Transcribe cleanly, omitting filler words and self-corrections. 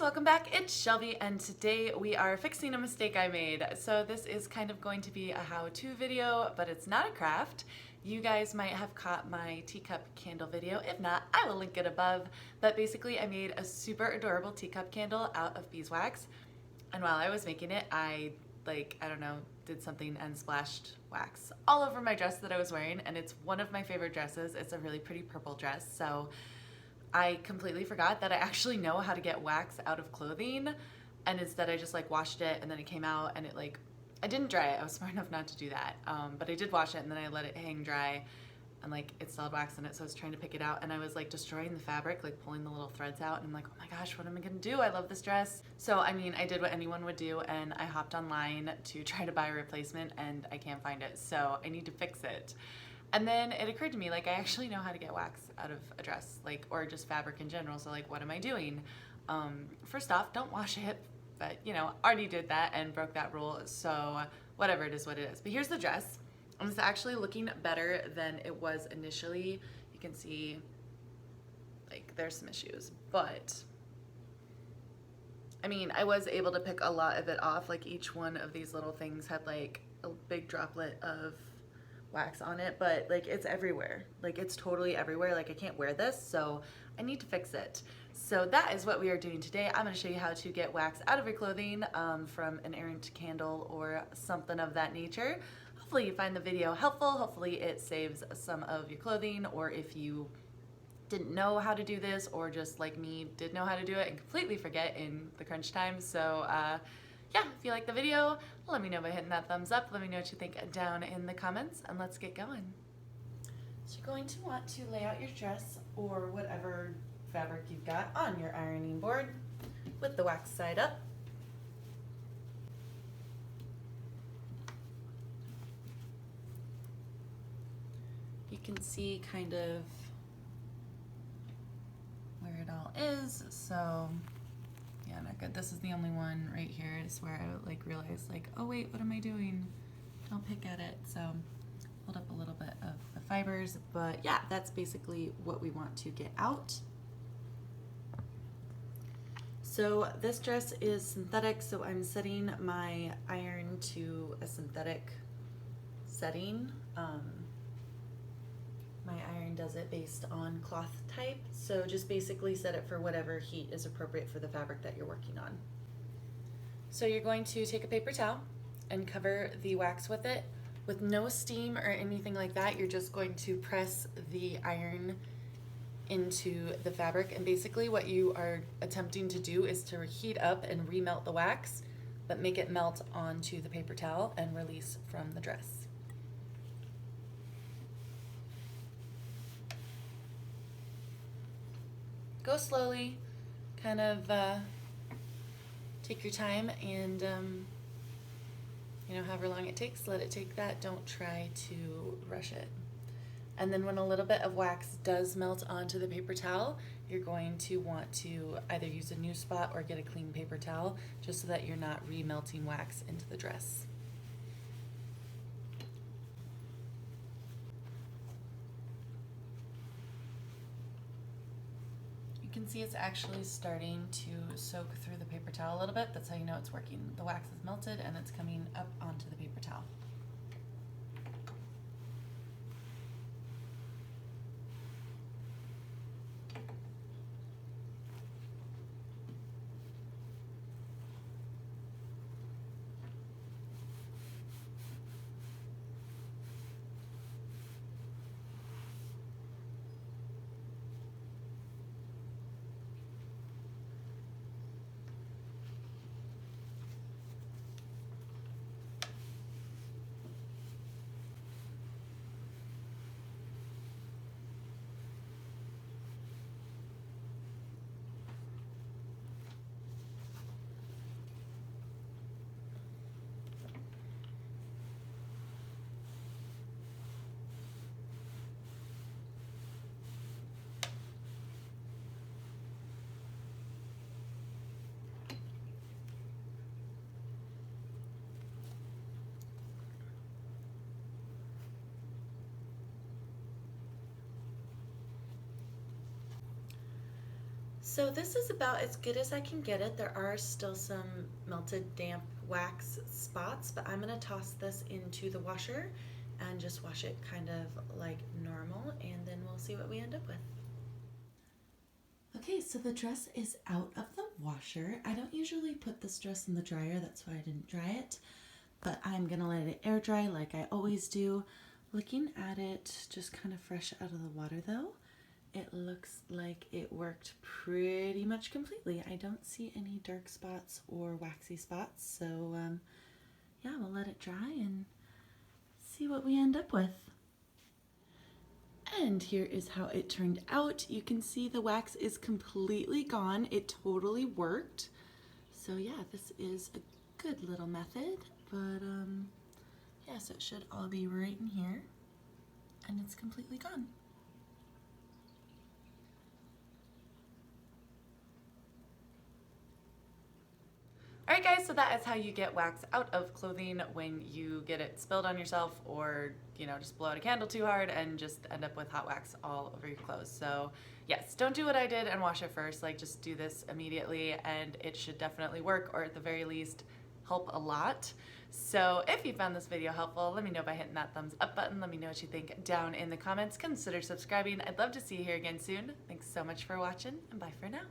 welcome back. It's Shelby and today we are fixing a mistake I made. So this is kind of going to be a how-to video, but it's not a craft. You guys might have caught my teacup candle video. If not, I will link it above. But basically I made a super adorable teacup candle out of beeswax. And while I was making it, I don't know, did something and splashed wax all over my dress that I was wearing. And it's one of my favorite dresses. It's a really pretty purple dress. So I completely forgot that I actually know how to get wax out of clothing, and instead I just washed it and then it came out and I didn't dry it. I was smart enough not to do that, but I did wash it and then I let it hang dry and it still had wax in it, so I was trying to pick it out and I was destroying the fabric, pulling the little threads out, and I'm like, oh my gosh, what am I gonna do? I love this dress. So I mean, I did what anyone would do and I hopped online to try to buy a replacement and I can't find it, so I need to fix it. And then it occurred to me, I actually know how to get wax out of a dress, or just fabric in general, so what am I doing? First off, don't wash it, but already did that and broke that rule, so whatever, it is what it is. But here's the dress, and it's actually looking better than it was initially. You can see, there's some issues, but I mean, I was able to pick a lot of it off. Each one of these little things had a big droplet of wax on it, but it's everywhere. It's totally everywhere. I can't wear this, so I need to fix it. So that is what we are doing today. I'm going to show you how to get wax out of your clothing from an errant candle or something of that nature. Hopefully you find the video helpful. Hopefully it saves some of your clothing, or if you didn't know how to do this, or just like me did know how to do it and completely forget in the crunch time. So yeah, if you like the video, let me know by hitting that thumbs up. Let me know what you think down in the comments, and let's get going. So you're going to want to lay out your dress or whatever fabric you've got on your ironing board with the wax side up. You can see kind of where it all is, so yeah, not good. This is the only one right here. Is where I realized oh wait, what am I doing? Don't pick at it. So hold up a little bit of the fibers, but yeah, that's basically what we want to get out. So this dress is synthetic, so I'm setting my iron to a synthetic setting. My iron does it based on cloth type, so just basically set it for whatever heat is appropriate for the fabric that you're working on. So you're going to take a paper towel and cover the wax with it. With no steam or anything like that, you're just going to press the iron into the fabric, and basically what you are attempting to do is to heat up and remelt the wax, but make it melt onto the paper towel and release from the dress. Go slowly, kind of take your time, and however long it takes, let it take that. Don't try to rush it. And then when a little bit of wax does melt onto the paper towel, you're going to want to either use a new spot or get a clean paper towel, just so that you're not remelting wax into the dress. You can see it's actually starting to soak through the paper towel a little bit. That's how you know it's working. The wax is melted and it's coming up onto the paper towel. So this is about as good as I can get it. There are still some melted damp wax spots, but I'm gonna toss this into the washer and just wash it kind of like normal, and then we'll see what we end up with. Okay, so the dress is out of the washer. I don't usually put this dress in the dryer, that's why I didn't dry it, but I'm gonna let it air dry like I always do. Looking at it just kind of fresh out of the water though, it looks like it worked pretty much completely. I don't see any dark spots or waxy spots, so yeah, we'll let it dry and see what we end up with. And here is how it turned out. You can see the wax is completely gone. It totally worked. So yeah, this is a good little method, but yeah, so it should all be right in here, and it's completely gone. Alright guys, so that is how you get wax out of clothing when you get it spilled on yourself, or just blow out a candle too hard and just end up with hot wax all over your clothes. So yes, don't do what I did and wash it first. Like, just do this immediately and it should definitely work, or at the very least help a lot. So if you found this video helpful, let me know by hitting that thumbs up button. Let me know what you think down in the comments. Consider subscribing. I'd love to see you here again soon. Thanks so much for watching, and bye for now.